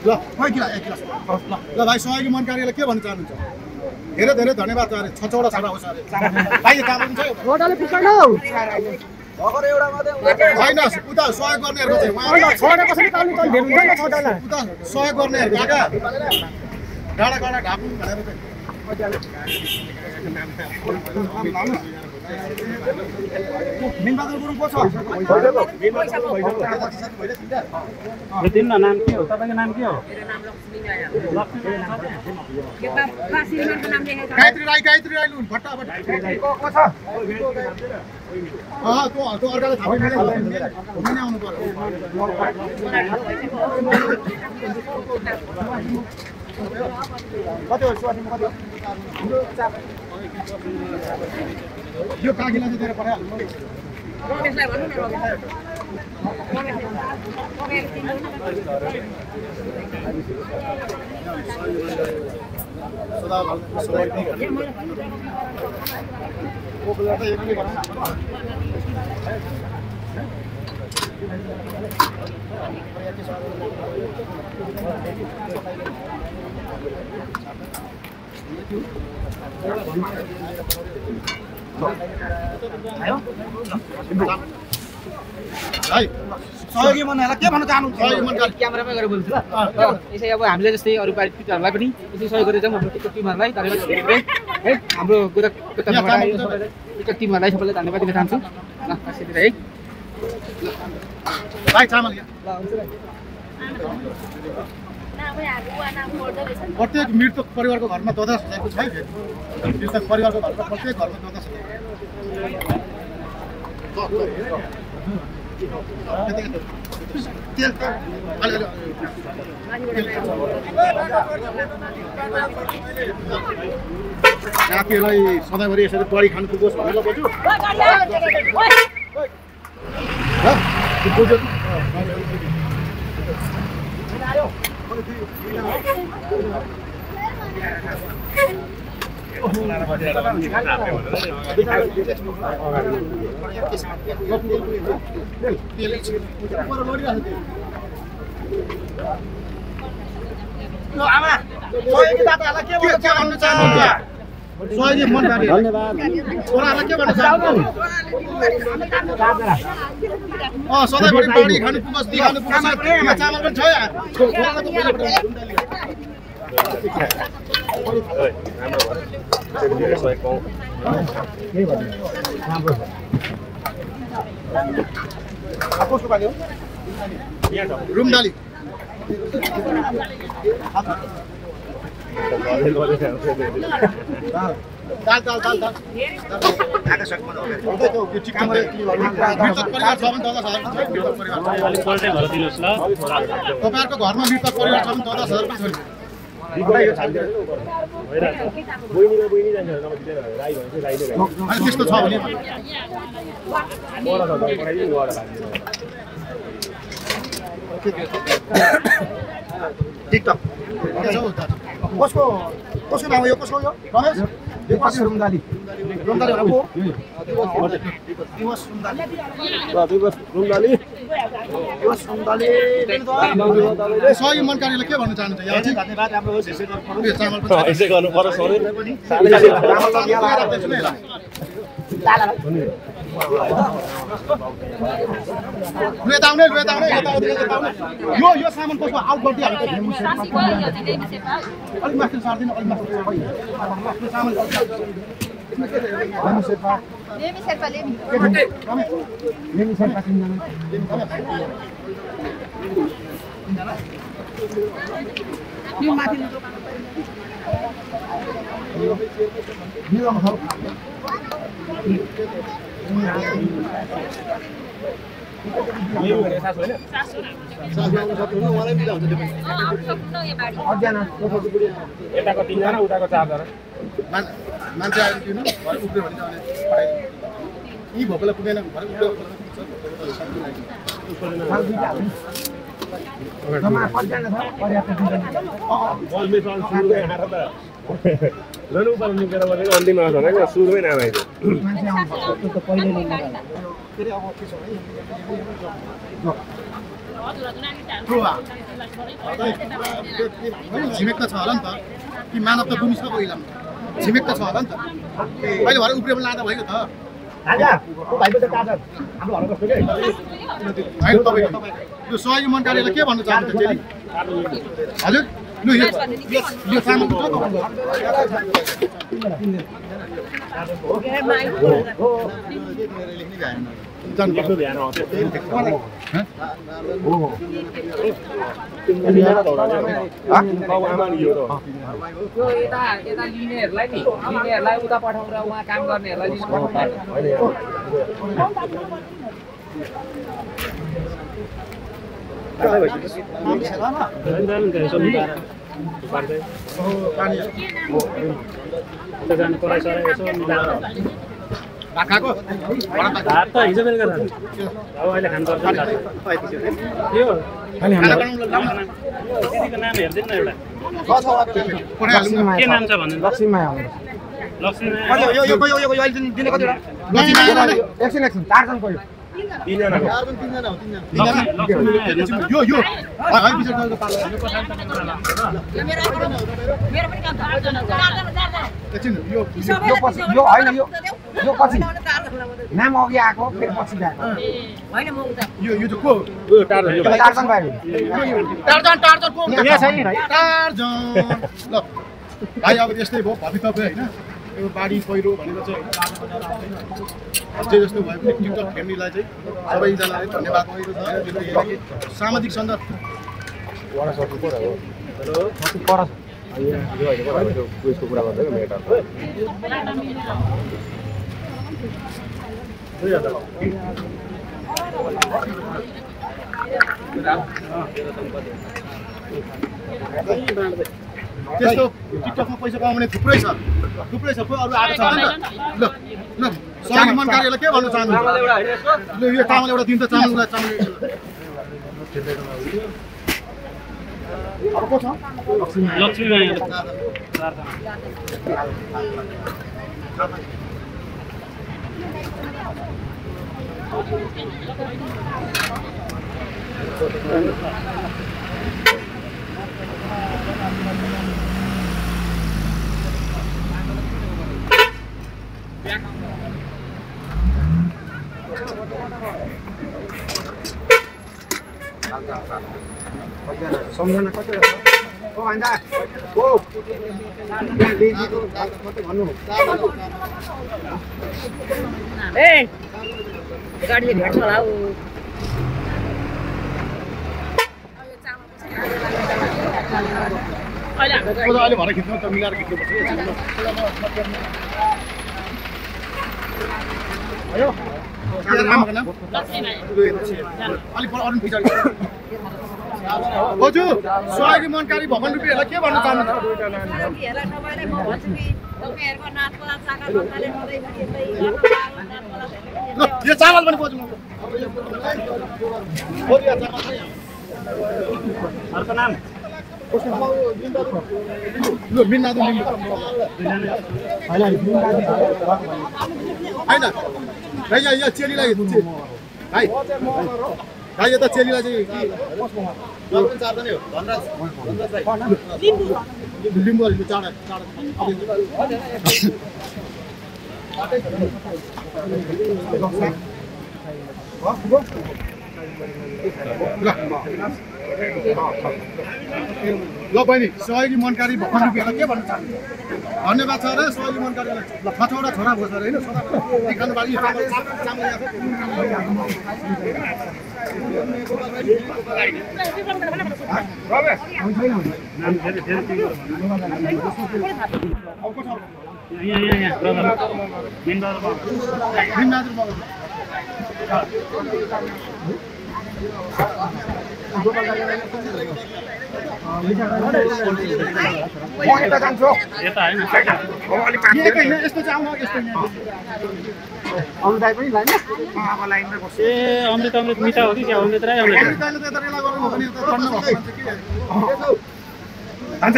ल भाइ सहयोगी मन कार्यलाई के भन्न चाहनुहुन्छ धेरै धेरै धन्यवाद अरे 6 वटा छाडा होस् अरे भाइ काम हुन्छ रोडले पिछाड्नु भगर एउटा मात्रै हैन उता सहयोग गर्नेहरुको चाहिँ उहाँ छोडे कसरी काल्नु चल भेट हुन्छ नि छोटालाई उता सहयोग गर्नेहरु काका डाडा डाडा ढाप्नु भनेर मिनबहादुर गुरुङ को छ नाम के हो तपाईको नाम के हो गायत्री राई लुन फटाफट को छ तो अर्काले थाहा छैन घुम्न आउनु पर्यो कति हो स्वादिम कति यो काकीलाई चाहिँ दिएर पठाइहाल्नु रमेशलाई भन्नु न सहयोगी मनहरुलाई के भन्न चाहनुहुन्छ सहयोगी मन क्यामेरामै गरेर बोल्छु ल यसै अब हामीले जस्तै अरु पार्टीहरुलाई पनि यसै सहयोग गरेर जाउँ हाम्रो टिमहरुलाई धन्यवाद है हाम्रो टिमहरुलाई सबैलाई धन्यवाद दिन चाहन्छु ल त्यसरी है भाइ चामल प्रत्येक मृतक परिवारको घरमा 10,000 को छ है मृतक परिवारको घरमा प्रत्येक घरमा 10,000 साथीहरूलाई सधैँभरि यसरी बढी खानु पुगोस् भनेर बोल्छु सहयोगी मन धन्यवाद छोरालाई के भन्न चाहनुहुन्छ सधैँभरि बाढी खानु पुगोस् दिखाउनु पुगोस् चामल पनि छ यार रुमडाली दाल तपाईँहरूको घरमा मृतक परिवार छ भने 10,000 रुपियाँ त्यस्तो छ भने टिकटक कसको नाम हो यो कसको यो रमेश दिवस रुमदाली भनेको दिवस रुमदाली सहयोगी मन कार्यले के भन्न चाहनुहुन्छ यहाँ चाहिँ धन्यवाद राम्रो होस् यसै गर्नु पर्छ यो सामान कसको आउट गरिदिहाल्नु अलिक माथि सार्दिनु अलिक माथि सामान उहाँलाई मिला हुन्छ यताको 3 जना उताको 4 जना मान्छे आएर दिनु भरे उब्रियो भने पठाइदिनु यी भोकला पुगेन भरे उब्रियो लनु पर निकेर भनेको अन्तिममा छ भने सुरुमै नाम आइदियो छिमेक त छ होला नि त कि मानव त गुमिसको इलाम छिमेक त छ होला नि त अहिले भरे उब्रियो भने लाँदा भयो त यो सहयोगी मन कार्यलाई के भन्न चाहनुहुन्छ चेली हजुर लु यो सामान लिनेहरूलाई उता पठाउँ र उहाँ काम गर्नेहरूलाई भाकाको भात त हिजो बेलुका खानु अब अहिले खानु पर्छ यो दिदीको नाम हेर्दैन न एउटा के नाम छ भन्नु लक्ष्मीमाया एकछिन चारजन पऱ्यो यो पछि नाम अघि आएको फेरि पछि गएको यो चाहिँ को चारजन भयो ल भाइ अब यस्तै भयो भवितव्य होइन यो बाढी पहिरो भनेर चाहिँ जे जस्तो भयो भने टिकटक फ्यामिलीलाई चाहिँ सबैजनालाई धन्यवाद सामाजिक सञ्जाल त्यस्तो टिकटकमा पैसा कमाउने थुप्रै छ कोही अरू आएको छ नि ल ल सहयोगी मन कार्यलाई के भन्न चाहनुहुन्छ ल यो चामल एउटा दिन त चामल अब को छ लक्ष्मीमाया सम्झना कति ओ भन्दा ओ भन्नु ए गाडीले भेट्छ होला उ अहिले भरे खिच्नु त मिलाएर खिच्नुपर्छ भयो हजुर सहयोगी मनकारी भवन रुपियाँलाई के भन्न चाहनुहुन्छ यो चामल पनि बोजु अर्को नाम होइन यो चेलीलाई भाइ भाइ यो त चेलीलाई चाहिँ लिम्बू चाँडा ल बहिनी सहयोगी मनकारी भवन रुपियाँलाई के भन्न चाहनुहुन्छ धन्यवाद छ र सहयोगी मनकारीलाई ल 6 वटा छोरा भोज होइन खानुबारी यता जान्छु यता हैन यस्तो चाहिँ आउनु यस्तो अमृताई पनि लाइन अब लाइनमा बस्छु ए अमृत मिठा हो कि क्या अमृत राई अमृत हुन्छ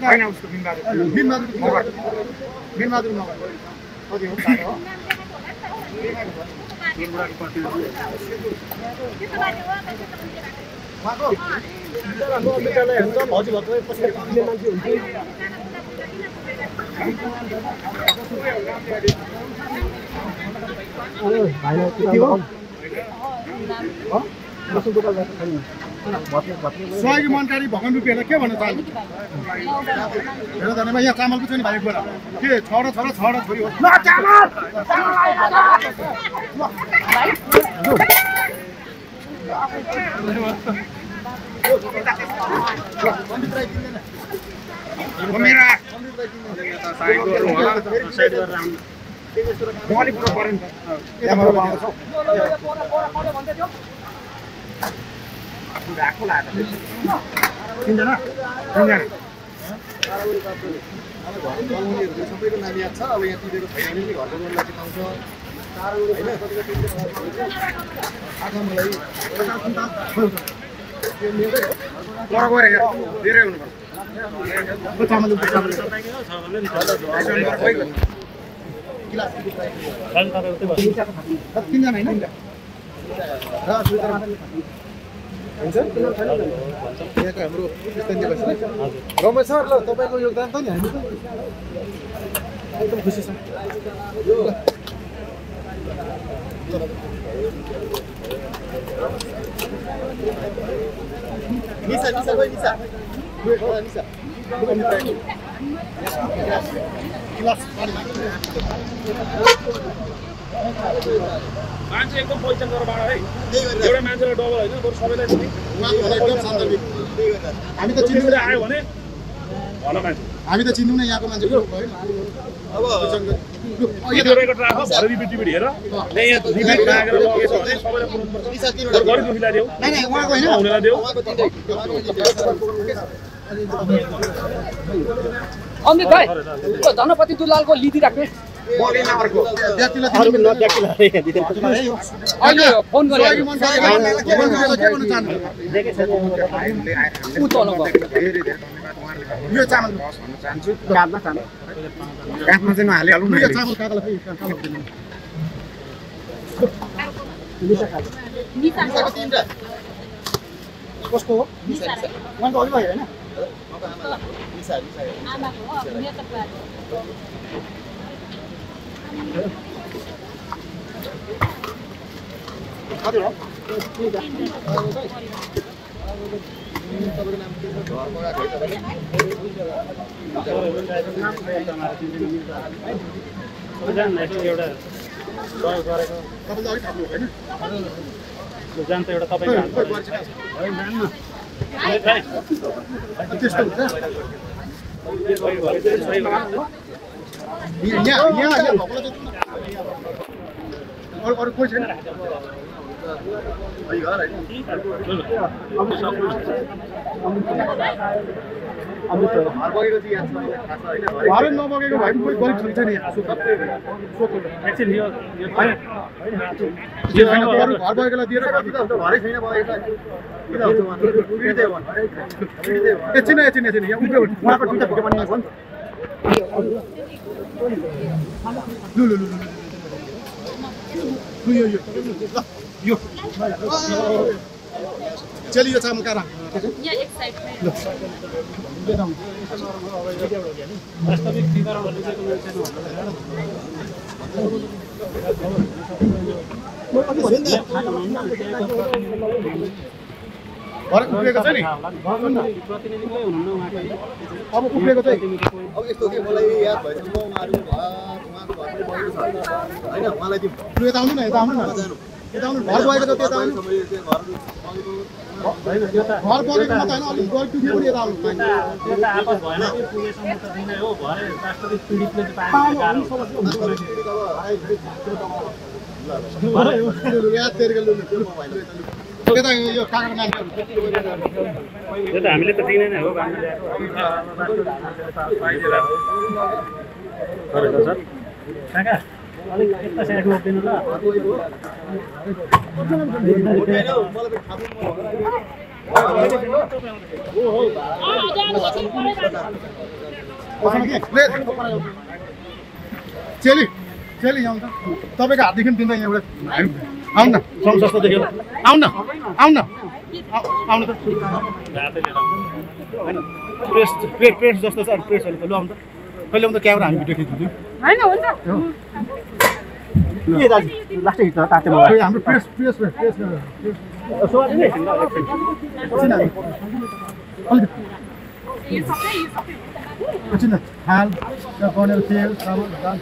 होइन उसको बिनबहादुर नगर कति हो सहयोगी मनकारी भगवान रुपियाँलाई के भन्न चाहनु हेर धन्यवाद यहाँ चामलको छ नि भाइ गोरा के छोरा छोरी हो मेरा सबैको नानी याद छ अब यहाँ तिरेको छैन भने घरको लोनलाई चिताउँछ तिनजना होइन यहाँको हाम्रो स्थानीय रमेश सर ल तपाईँको योगदान त नि हामी त एकदम खुसी छौँ निसा मान्छे एकदम पहिचान गरेर बाँड है एउटा मान्छेलाई डबल होइन बरु सबैलाई हामी त चिन्नु आयो भने भन मान्छे हामी त चिन्नु न यहाँको मान्छे अब यो रेकर्ड राख्नु भरे रिपिट हेर यहाँ रिपिट राखेर लगेछ भने सबैलाई पुर्नुपर्छ गरी दुखीलाई देऊ हुनेलाई देऊ अमृत भाइ धनपति दुलालको लिदी राख्ने अहिले फोन गरेँ यो चामल काट्न काट्न चाहिँ नहालिहालौँ न चामल कसको हो उहाँको अघि भयो होइन जान्छ एउटा तपाईँको त्यस्तो हुन्छ अरू कोही छैन घरै नबगेको भए पनि कोही गरिब छोरी छ नि घर बगेकोलाई दिएर एकछिन यहाँ उब्रियो उहाँको दुईवटा भिडियो बनिएको नि यो चलिए यो चामल कहाँ राख्नु यहाँ एक साइड में वास्तविक विवरण बुझेको भरे उब्रिएको छ नि प्रतिनिधिकै हुनुहुन्न उहाँको अब उब्रिएको चाहिँ अब यस्तो के मलाई याद भएछ म उहाँको घर उहाँको घर पनि बगेको छ होइन उहाँलाई दिउँ यता आउनु न यता आउनु न यता आउनु घर गएको त त्यता आउनु घर बगेको मात्रै होइन अलिक गएको थियो पनि यता आउनु त्यो त आपस भएन कि पुगेसम्म त दिनै हो भरे राष्ट्रपति पीडितले चाहिँ पाएको गाह्रो त्यता यो कागज मान्छेहरू त्यो त हामीले त दिनै नै हो काका अलिक यता साइड रोकिदिनु ल चेली चेली आउनु त तपाईँको हातदेखि दिँदा यहाँ एउटा आउनु न सस्तो देख्यो आउनु न आउनु न आउनु त प्रेस जस्तो छ प्रेसहरू त ल आउनु त कहिले आउँदा क्यामेरा हामी भिडियो खिच्दैछौँ होइन हुन्छ के दाजु लास्टै हिट ताते मलाई हाम्रो प्रेस प्रेस प्रेस एकछिन हाल गनेर तेल साबुन दाल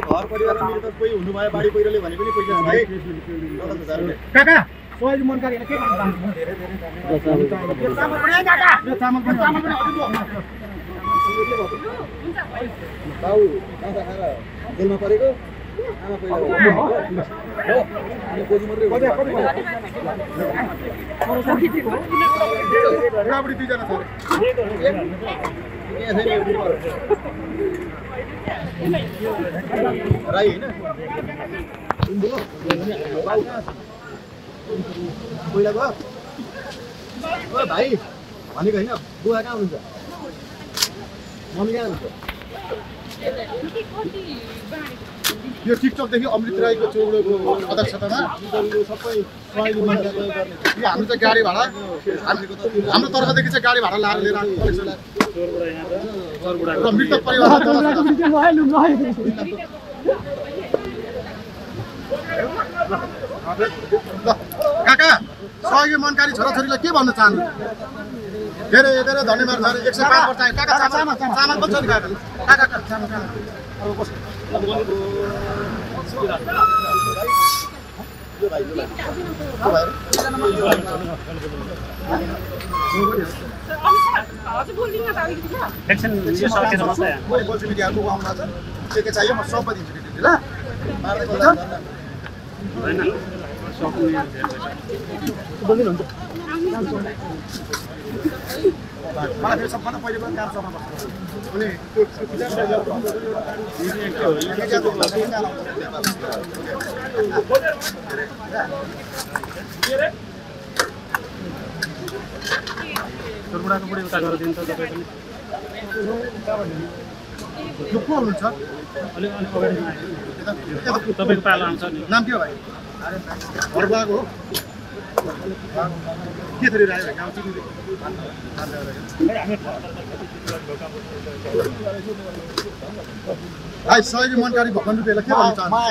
घर परिवारमा मेरो त कोही हुनुभयो बाढी पहिरोले भने पनि पैसा छ है काका सोही मनकारीले के गर्नु चाहन्छ धेरै धेरै चामल पनि बाउ काँचा खाएर जेलमा परेको आमा पहिला कोही मात्रै बुढाबुढी दुईजना छ राई होइन पहिला गयो ओ भाइ भनेको होइन बुवा कहाँ हुनुहुन्छ मम्मी कहाँ हुनुहुन्छ यो टिकटकदेखि अमृत राईको चौडको अध्यक्षतामा सबै सहयोगी मान्छे यो हाम्रो चाहिँ गाडी भाडा हाम्रो तर्फदेखि चाहिँ गाडी भाडा लाएर लिएर र मृतक परिवार काका सहयोगी मनकारी छोराछोरीलाई के भन्न चाहनु धेरै धेरै धन्यवाद छ 105 वर्ष आयो काका चामल पनि छ नि काका चामल के चाहियो म सब दिन्छु ल मलाई फेरि सबभन्दा पहिले पनि काम चलाउनु पर्छ बुढाको बुढी उता गरेर दिन्छ तपाईँ पनि यो को हुनुहुन्छ अलिक अगाडि तपाईँको पालो आउँछ नि नाम के हो भाइ घर गएको हो के थरी राखेको गाउँ चाहिँ भाइ सहयोगी मनकारी भगवान रुपियाँलाई के भन्न चाहन्छु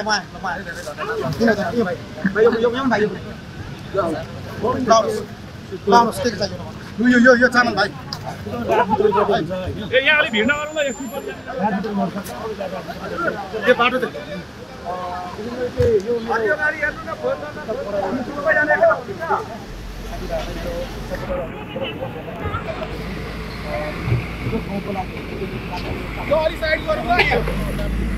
यो चामल भाइ ए यहाँ अलिक भिड नगरौँ ल यो बाटो त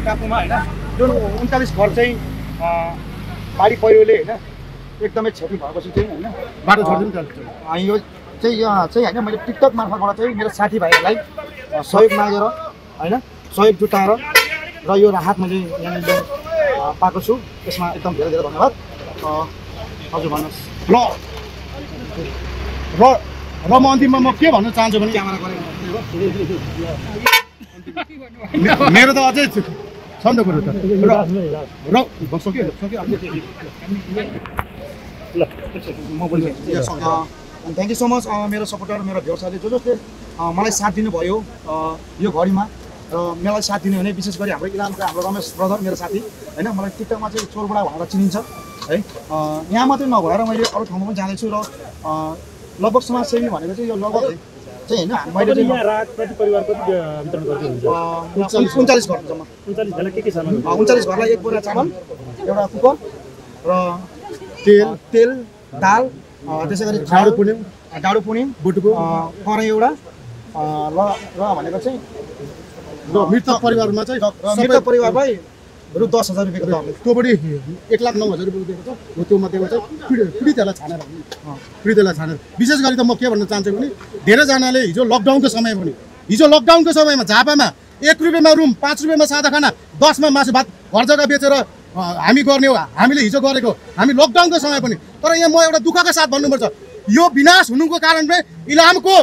टापुमा होइन जुन 39 घर चाहिँ बाढी पहिरोले होइन एकदमै क्षति भएपछि चाहिँ होइन बाटो छोडिदिनु यो चाहिँ होइन मैले टिकटक मार्फतबाट चाहिँ मेरो साथीभाइहरूलाई सहयोग मागेर होइन सहयोग जुटाएर र यो राहत मैले यहाँनिर पाएको छु त्यसमा एकदम धेरै धेरै धन्यवाद हजुर भन्नुहोस् र म अन्तिममा म के भन्न चाहन्छु भने मेरो त अझै छ नि त कुरो त र सक्यो म बोल्छु अनि थ्याङ्क यू सो मच मेरो सपोर्टर मेरो भ्युअर्सहरूले जसले मलाई साथ दिनुभयो यो घडीमा र मलाई साथ दिने भने विशेष गरी हाम्रो इलामको हाम्रो रमेश ब्रदर मेरो साथी होइन मलाई टिकटकमा चाहिँ चोरबुढा भनेर चिनिन्छ है यहाँ मात्रै नभएर मैले अरू ठाउँमा पनि जाँदैछु र लगभग समाजसेवी भनेको चाहिँ यो लगभग चाहिँ होइन मैले चाहिँ 39 घरसम्म 39 घरलाई 1 बोरा चामल एउटा कुकर र तेल दाल त्यसै गरी डाडु पुन्यौँ बुटुको कराई एउटा र भनेको चाहिँ मृतक परिवारमा चाहिँ मृतक परिवारलाई रु 10,000 रुपियाँको दरले त्यो पनि 1,09,000 रुपियाँ दिएको छ त्यो मध्येको चाहिँ पीडितहरूलाई छानेर विशेष गरी त म के भन्न चाहन्छु भने धेरैजनाले हिजो लकडाउनको समयमा झापामा 1 रुपियाँमा रुम 5 रुपियाँमा सादा खाना 10मा मासु भात घर जग्गा बेचेर हामी गर्ने हो हामीले हिजो गरेको हामी लकडाउनको समय पनि तर यहाँ म एउटा दुःखका साथ भन्नुपर्छ यो विनाश हुनुको कारण चाहिँ इलामको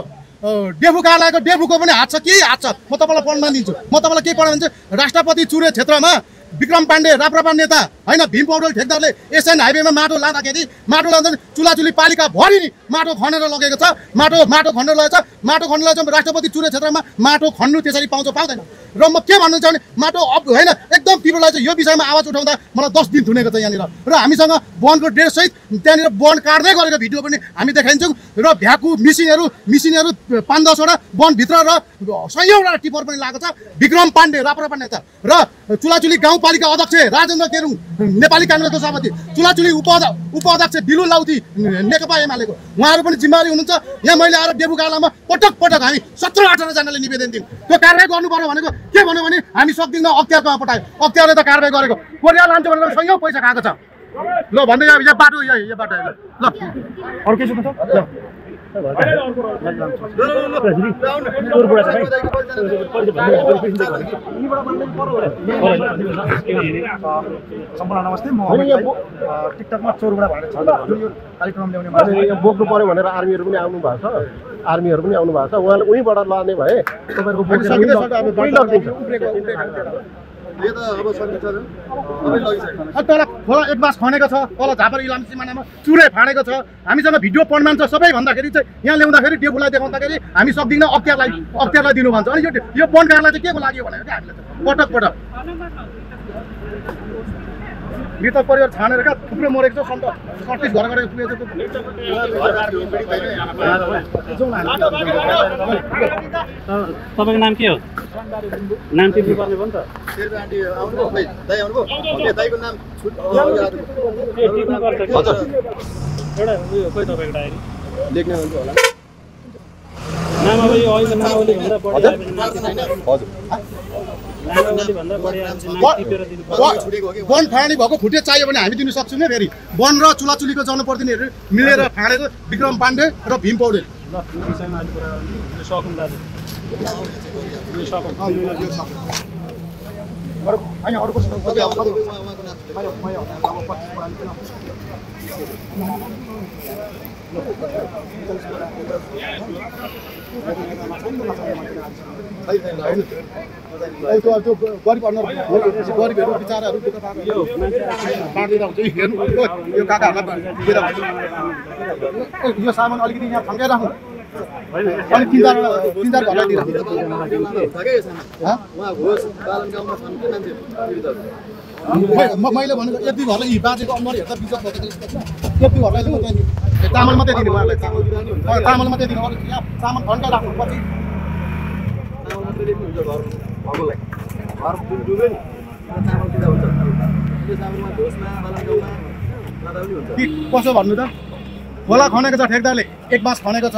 डेफु कार्यालयको डेफुको पनि हात छ के हात छ म तपाईँलाई प्रमाण दिन्छु म तपाईँलाई के प्रमाण दिन्छु राष्ट्रपति चुरे क्षेत्रमा विक्रम पाण्डे राप्रपा नेता होइन भीम पौडेल ठेकदारले एसएन हाइवेमा माटो लाँदाखेरि माटो लाँदा चुलाचुली पालिका भरि नि माटो खनेर लगेको छ माटो खनेर लगेको छ माटो खनेर लगेको राष्ट्रपति चुरे क्षेत्रमा माटो खन्नु त्यसरी पाउँदैन र म के भन्नु चाहने माटो अप होइन एकदम तिमीलाई चाहिँ यो विषयमा आवाज उठाउँदा मलाई 10 दिन थुनेको छ यहाँनिर र हामीसँग वनको ड्रेस सहित त्यहाँनिर वन काट्दै गरेको भिडियो पनि हामी देखाइन्छौँ र भ्याकु मिसिनहरू 5-10 वटा वनभित्र र सयौँवटा टिपर पनि लागेको छ विक्रम पाण्डे राप्रपा नेता र चुलाचुली गाउँपालिका अध्यक्ष राजेन्द्र केरुङ नेपाली काङ्ग्रेसको सभापति चुलाचुली उपाध्यक्ष बिलु लाउती नेकपा एमालेको उहाँहरू पनि जिम्मेवारी हुनुहुन्छ यहाँ मैले आएर डेबु कार्यालयमा पटक हामी 17-18 जनाले निवेदन दियौँ त्यो कारबाही गर्नु पर्यो भनेको के भन्यो भने हामी सक्दिनँ अख्तियारमा पठायो अख्तियारले त कारबाही गरेको कोरिया लान्छ भनेर सयौँ पैसा खाएको छ ल भन्दै यो बाटो यो बाटो ल अरू के सुन्नु छ सम्पूर्ण नमस्ते म टिकटकमा चोरबुढा भनेर छ यो कार्यक्रम ल्याउने मान्छे बोक्नु पर्यो भनेर आर्मीहरू पनि आउनु भएको छ उहाँले उहीँबाट लाने भए तपाईँहरूको यो त अब सकिन्छ तल खोला एक बास खनेको छ तल झापर इलाम सिमानामा चुरे फाडेको छ हामीसँग भिडियो प्रमाण छ सबै भन्दाखेरि चाहिँ यहाँ ल्याउँदाखेरि डेबुलाई देखाउँदाखेरि हामी सक्दिनँ अख्तियारलाई दिनु भन्छ अनि यो वन कार्यालय चाहिँ के को लागि भनेको हामीलाई पटक मृतक परिवार छानेर क्या थुप्रो मरेको छ 37 घर गरेको तपाईँको नाम के हो नाम टिप्नु पर्ने भयो नि त एउटा उयो खोइ तपाईँको डायरी लेख्ने होला नाम अब यो अहिले नामावली भन्दा बढी वन फाँडी भएको खुट्टे चाहियो भने हामी दिनु सक्छौँ फेरि वन र चुलाचुलीको जनप्रतिनिधिहरू मिलेर फाँडेको विक्रम पाण्डे र भीम पौडेल त्यो गरिबहरू बिचाराहरू बाँडेर हुन्छ हेर्नु यो काकाहरूलाई यो सामान अलिकति यहाँ थन्काइ राख्नु अलिक 3-4 घरलाई मैले भनेको 1-2 घरलाई यी बाजेको अनुहार हेर्दा विचार भएको 1-2 घरलाई चाहिँ चामल मात्रै दिनु उहाँलाई चामल मात्रै दिनु अलिक यहाँ चामल थन्काइ राख्नु पछि कसो भन्नु त खोला खनेको छ ठेकदारले एक बाँस खनेको छ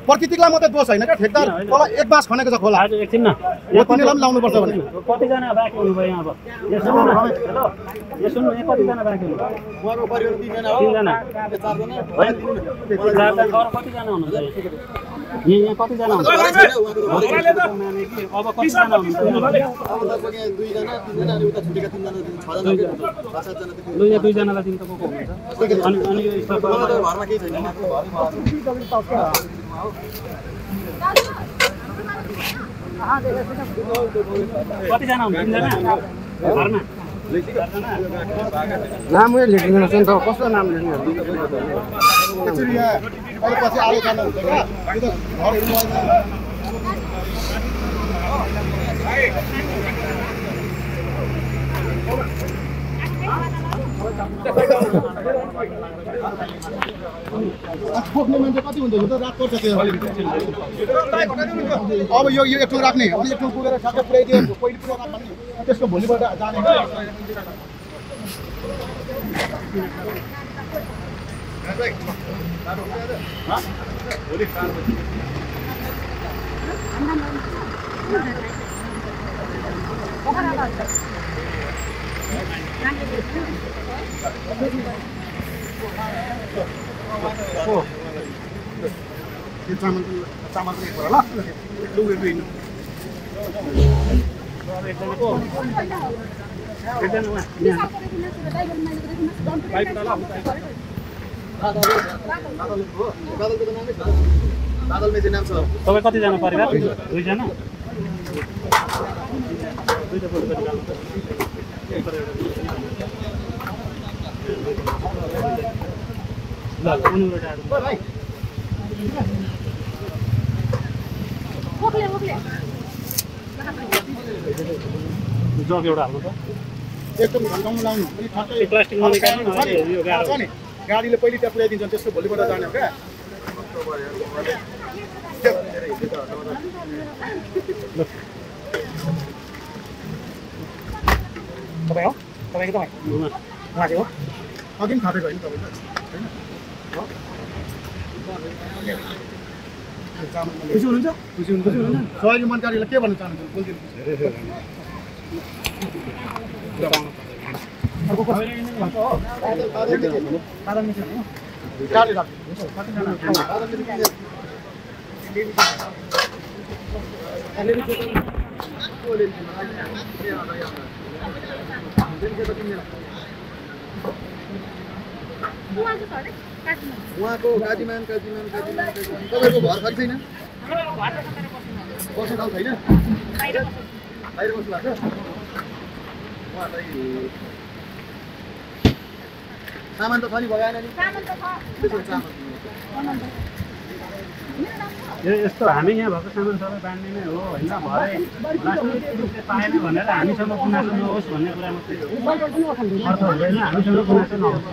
प्रकृतिलाई मात्रै दोष होइन क्या ठेकदार खोला एक बाँस खनेको छ खोला एकछिन न तिनीलाई पनि लाउनुपर्छ भने कतिजना बाँकी हुनुभयो यहाँ अब सुन्नु यहाँ कतिजना बाँकी हुनुभयो 3जना 4जना अरू कतिजना हुनुहुन्छ यहाँ कतिजना हुनुहुन्छ अब कतिजना हुनुहुन्छ लु यहाँ 2जनालाई दिनु त को हुनुहुन्छ अनि यो कतिजना हुनुहुन्छ 3जना घरमा नामै लेख्दैन नि त कस्तो नाम लेख्ने एकचोटि यहाँ अहिले पछि आलोचना हुन्छ क्या यो त घरहरू ठोक्ने मान्छे कति हुन्छ यो त रात पर्छ त्यो अब यो एक ठाउँ राख्ने अनि एक ठाउँ पुगेर ठ्याक्कै पुऱ्याइदियो पहिले पुरा राख्ने त्यसको भोलिपल्ट जाने चामल पनि ल तपाईँ कतिजना परिवार? 2 जना? जग एउटा हाल्नु त एकदम घन्टाउनु लाउनु अनि ठ्याक्कै प्लास्टिकमा निकाल्नु न यो गाह्रो नि गाडीले पहिले त्यहाँ पुऱ्याइदिन्छ त्यसको भोलिपल्ट जाने हो क्या तपाईँ हो तपाईँको तपाईँ उहाँ चाहिँ हो अघि पनि थापेको होइन तपाईँले खुसी हुनुहुन्छ खुसी हुनुहुन्छ सहयोगी मनकारीलाई के भन्न चाहनुहुन्छ बोलिदिनु उहाँको काजीमान तपाईँको घर खालि छैन बस्ने ठाउँ छैन बाहिर बस्नु भएको सामान त छ नि भगाएन नि यस्तो हामी यहाँ भएको सामान सबै बाँड्ने नै हो होइन भरे राजनीतिक रूपले पाएन भनेर हामीसँग गुनासो नहोस् भन्ने कुरा मात्रै हो अर्थ हुँदैन हामीसँग गुनासो नहोस्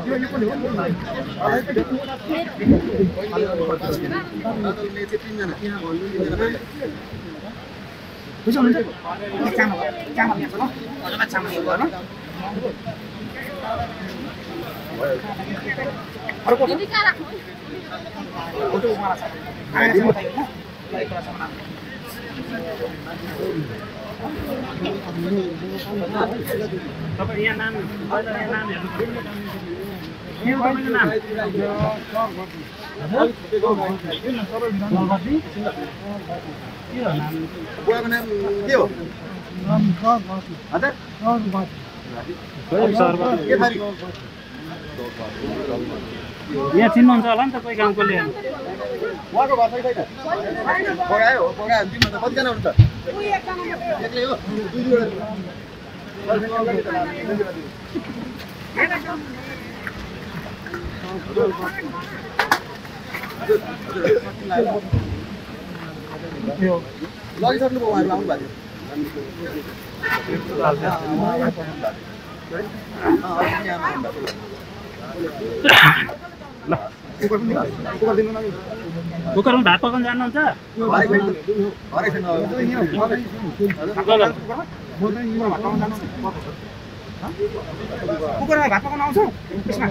तपाईँ यहाँ नाम यहाँ चिन्नुहुन्छ होला नि त कोही गाउँकोले उहाँको घर छैन बगायो कतिजना हुनुहुन्छ एक्लै हो लगिसक्नु भयो उहाँहरू आउनु भएको कुकरमा भात पकाउनु जान्नुहुन्छ? कुकरमा भात पकाउन आउँछ त्यसमा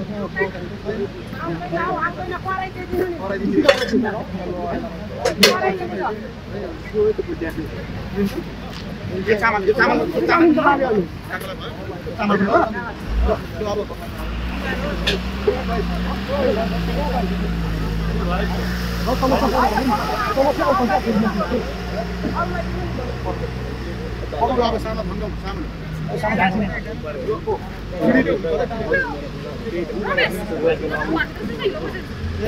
अब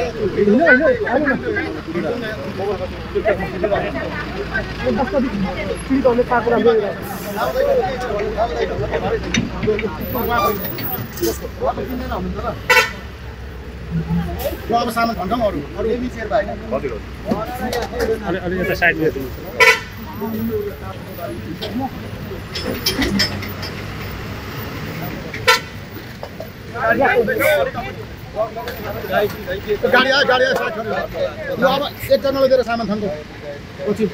सामान भन्छौँ अरू हजुर अलि यता साइडमा गाडी आयो साइड छोडेर अब एकजनाले दिएर सामान थाम्छ पछि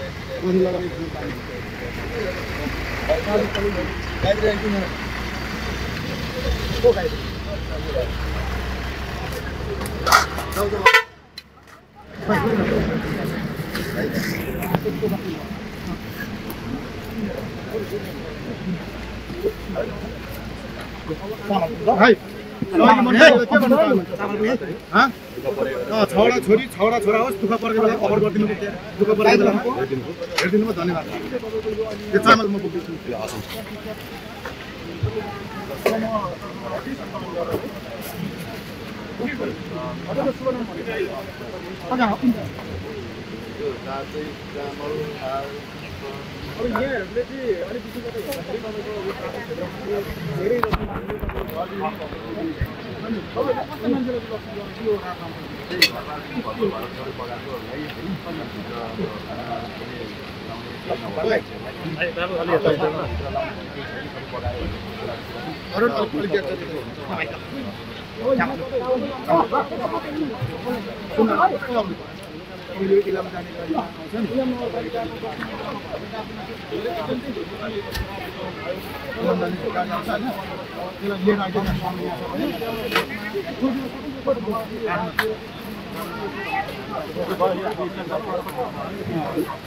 छोरा छोरी छोरा छोरा होस् दुःख परेको बेला खबर गरिदिनु दुःख परेको बेला हेरिदिनु धन्यवाद यो चामल म बोक्छु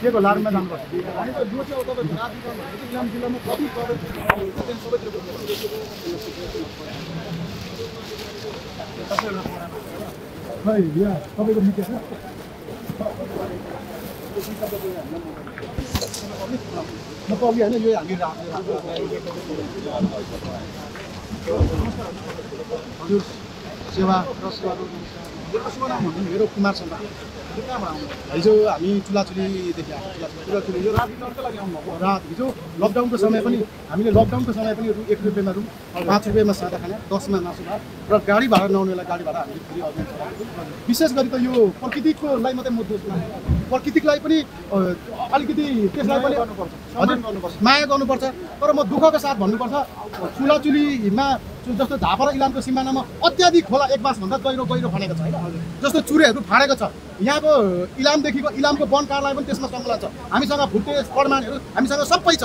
के को लारमा जानुपर्छ तपाईँको मित्र छ म कवि होइन यो हामी हजुर सेवा मेरो कुमार शर्मा हिजो हामी चुलाचुलीदेखि आएको चुलाचुली यो रात लागि आउनुभएको रात हिजो लकडाउनको समय पनि हामीले लकडाउनको समय पनि 1 रुपियाँमा रुम 5 रुपियाँमा सादा खाना 10मा मासु भात र गाडी भाडा नआउनेलाई गाडी भाडा हामीले फेरि अभियान चलाएको विशेष गरी त यो प्रकृतिकोलाई मात्रै म दोष प्रकृतिलाई पनि अलिकति त्यसलाई पनि गर्नुपर्छ माया गर्नुपर्छ तर म दुःखको साथ भन्नुपर्छ चुलाचुलीमा जस्तो झापा र इलामको सिमानामा अत्याधिक खोला 1 बासभन्दा गहिरो खनेको छ होइन जस्तो चुरेहरू फाडेको छ यहाँको इलामको वन कार्यालय पनि त्यसमा संलग्न छ हामीसँग फुटेज प्रमाणहरू हामीसँग सबै छ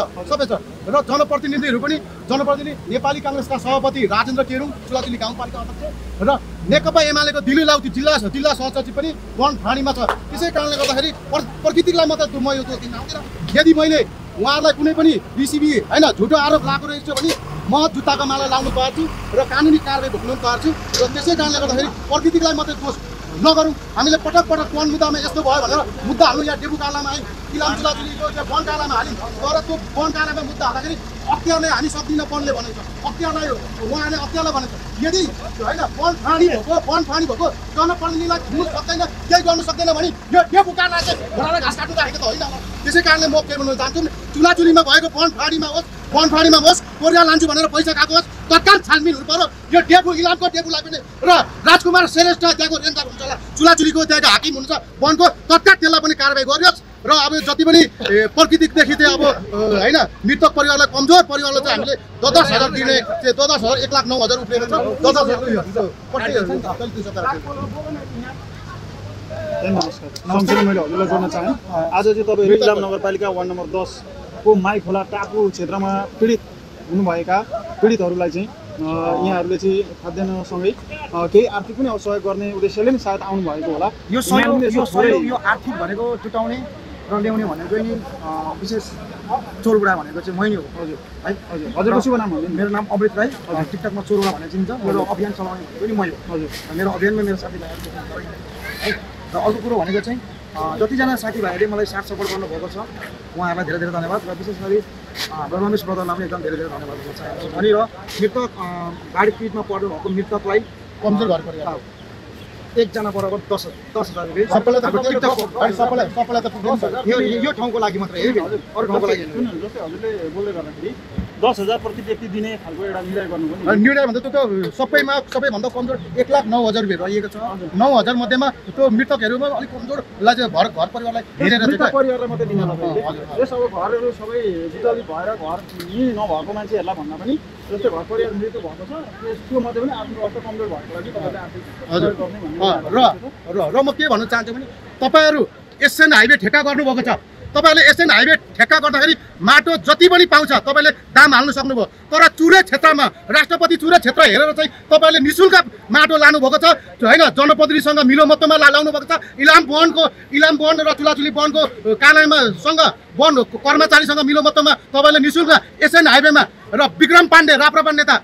र जनप्रतिनिधिहरू पनि जनप्रतिनिधि नेपाली काङ्ग्रेसका सभापति राजेन्द्र केरुङ चुलाचुली गाउँपालिका अध्यक्ष र नेकपा एमालेको दिल्ली लाउती जिल्ला सहसचिव पनि वन फाँडीमा छ त्यसै कारणले गर्दाखेरि प्रकृतिलाई मात्रै म यो दोष दिन आउँदैन यदि मैले उहाँहरूलाई कुनै पनि रिसिभी होइन झुटो आरोप लागेको रहेछ भने म जुत्ताको माला लाउनु पर्छु र कानुनी कारबाही भोग्नु पर्छु र त्यसै कारणले गर्दाखेरि प्रकृतिलाई मात्रै दोष नगरौँ हामीले पटक वन मुद्दामा यस्तो भयो भनेर मुद्दा हाल्नु यहाँ डेबु कालामा आयो इलाम चुलाचुलीको त्यो वन कालामा हाल्यौँ तर त्यो वन कालामा मुद्दा हाल्दाखेरि अख्तियारले हामी सक्दिनँ वनले भनेको छ अख्तियारलाई उहाँले अख्तियारलाई भनेको होइन वन फाँडी भएको जनप्रतिनिधिलाई खुल्नु सक्दैन केही गर्नु सक्दैन भने यो डेबु काला चाहिँ घोडालाई घाँस काट्नु राखेको त होइन त्यसै कारणले म के भन्न चाहन्छु चुलाचुलीमा भएको वन फाँडीमा होस् कोरिया लान्छु भनेर पैसा खाएको होस् तत्काल छानबिन हुनु पर्यो यो डेबु इलामको डेबुलाई पनि र राजकुमार श्रेष्ठ त्यहाँको रेन्जर हुन्छ होला चुलाचुलीको त्यहाँको हाकिम हुन्छ वनको तत्काल त्यसलाई पनि कारबाही गरियोस् र अब जति पनि प्रकृतिदेखि चाहिँ अब होइन मृतक परिवारलाई कमजोर परिवारलाई चाहिँ हामीले 10,000 दिने 10,000 1,09,000 उफ्रेको छ 10,000 नमस्कार मैले हजुरलाई जोड्न चाहेँ आज चाहिँ तपाईँहरू इलाम नगरपालिका वार्ड नम्बर 10 को माई खोला टापु क्षेत्रमा पीडित हुनुभएका पीडितहरूलाई चाहिँ यहाँहरूले चाहिँ खाद्यान्नसँगै केही आर्थिक पनि सहयोग गर्ने उद्देश्यले पनि सायद आउनुभएको होला यो सहयोग यो आर्थिक भनेको जुटाउने र ल्याउने भनेको नि विशेष चोरबुढा भनेको चाहिँ मै नै हो हजुर है हजुरको शुभ नाम हो मेरो नाम अमृत राई टिकटकमा चोरबुढा भनेर चिनिन्छ मेरो अभियान चलाउने भनेको नि मै हो हजुर मेरो अभियानमा मेरो साथीभाइहरू है र अर्को कुरो भनेको चाहिँ जतिजना साथीभाइहरूले मलाई साथ सपोर्ट गर्नुभएको छ उहाँहरूलाई धेरै धेरै धन्यवाद र विशेष गरी रमेश ब्रदरलाई पनि एकदम धेरै धेरै धन्यवाद दिन चाहन्छु अनि र मृतक गाडी पिटमा पर्नु भएको मृतकलाई कमजोर घर परिवार एकजना बराबर 10,000 रुपियाँ सबैलाई त सबैलाई त पुग्दैन यो ठाउँको लागि मात्रै है अरू ठाउँको लागि सुन्नु जस्तै हजुरले बोल्दै गर्दाखेरि 10,000 प्रति व्यक्ति दिने खालको एउटा निर्णय गर्नु पनि निर्णय भन्दा त्यो सबैभन्दा कमजोर 1,09,000 रुपियाँ रहेको छ 9,000 मध्येमा त्यो मृतकहरूमा अलिक कमजोरलाई चाहिँ घर परिवारलाई हेरेर मृतक परिवारलाई मात्रै दिन लगाइन्छ यस अब घरहरू सबै विचलित भएर घर यहीँ नभएको मान्छेहरूलाई भन्दा पनि जस्तै घर परिवार मृत्यु भएको छ त्यसको मध्ये पनि आफ्नो अवस्था कमजोर भएको लागि तपाईँले आर्थिक सहयोग गर्ने भन्ने र म के भन्न चाहन्छु भने तपाईँहरू एसएन हाइवे ठेक्का गर्नुभएको छ तपाईँले एसएन हाइवे ठेक्का गर्दाखेरि माटो जति पनि पाउँछ तपाईँले दाम हाल्नु सक्नुभयो तर चुरे क्षेत्रमा राष्ट्रपति चुरे क्षेत्र हेरेर चाहिँ तपाईँले निःशुल्क माटो लानुभएको छ होइन जनप्रतिनिधिसँग मिलोमतोमा लाउनु भएको छ इलाम वन र चुलाचुली वनको कार्यालयमासँग वन कर्मचारीसँग मिलोमतोमा तपाईँले निःशुल्क एसएन हाइवेमा र विक्रम पाण्डे राप्रपा नेता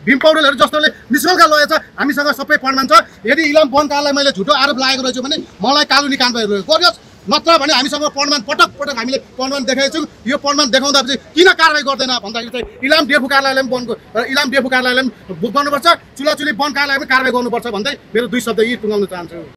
भीम पौडेलहरू जस्तोले निःशुल्क लगेछ हामीसँग सबै प्रमाण छ यदि इलाम वन कार्यालय मैले झुटो आरोप लागेको रहेछु भने मलाई कानुनी कारबाही गरियोस् नत्र भने हामीसँग प्रमाण पटक हामीले प्रमाण देखाएको छौँ यो प्रमाण देखाउँदा किन कारबाही गर्दैन भन्दाखेरि चाहिँ इलाम डेफु कार्यालयले पनि गर्नुपर्छ चुलाचुली वन कार्यालय पनि कारबाही गर्नुपर्छ भन्दै मेरो 2 शब्द यी टुङ्गाउन चाहन्छु